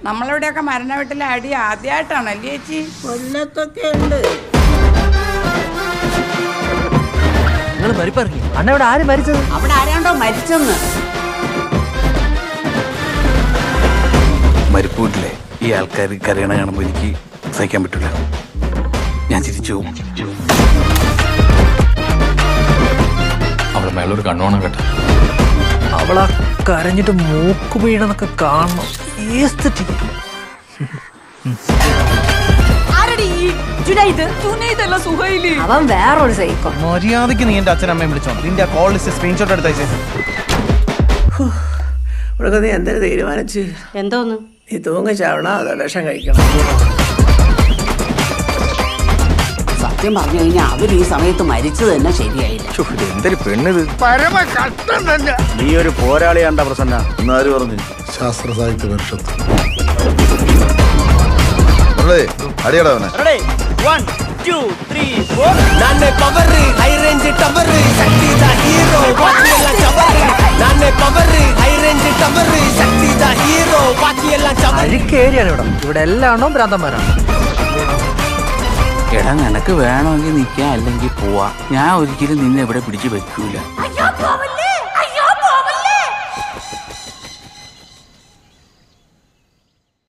നമ്മളിവിടെയൊക്കെ മരണ വീട്ടിലെ അടി ആദ്യമായിട്ടാണല്ലേ ചേച്ചി? കൊല്ലത്തൊക്കെ ഉണ്ട്. അണ്ണ ഇവിടെ ആര് മരിച്ചത്? അവിടെ ആരാണ്ടോ മരിച്ചെന്ന്. മരിപ്പ് വീട്ടിലെ ഈ ആൾക്കാർ കരയണ കാണുമ്പോൾ എനിക്ക് സഹിക്കാൻ പറ്റില്ല. ഞാൻ ചിരിച്ചു പോകും. അവളെ മേളൊരു കണ്ണോണം കേട്ടോ. അവളാ കരഞ്ഞിട്ട് മൂക്ക് വീണെന്നൊക്കെ കാണണം. അവൻ വേറൊരു സൈക്കോ. മര്യാദക്ക് നീ എന്റെ അച്ഛനമ്മയും വിളിച്ചോ. നിന്റെ കോൾ ലിസ്റ്റ് സ്ക്രീൻഷോട്ട് എടുത്തയച്ചേ. ഇവിടെ നീ എന്തൊരു തീരുമാനിച്ച്? എന്തോന്ന്? നീ തൂങ്ങിച്ചാവണോ അതോ വിഷം കഴിക്കണം? സത്യം പറഞ്ഞു കഴിഞ്ഞാൽ അവർ ഈ സമയത്ത് മരിച്ചത് തന്നെ ശരിയായില്ല. എന്തൊരു പെണ്ണിത്, പരമ കഷ്ടം തന്നെ. നീ ഒരു പോരാളിയാണ്ട പ്രസന്ന എന്നാര് പറഞ്ഞു? ശാസ്ത്ര സാഹിത്യ പരിഷത്ത് അടിയടാവനെ. അഴുക്കേരിയാണ് ഇവിടെ. ഇവിടെ എല്ലാണോ ഭ്രാന്തന്മാരാണ്. എടാ നിനക്ക് വേണമെങ്കിൽ നിൽക്കാം, അല്ലെങ്കിൽ പോവാ. ഞാൻ ഒരിക്കലും നിന്നെ ഇവിടെ പിടിച്ചു വെക്കൂല.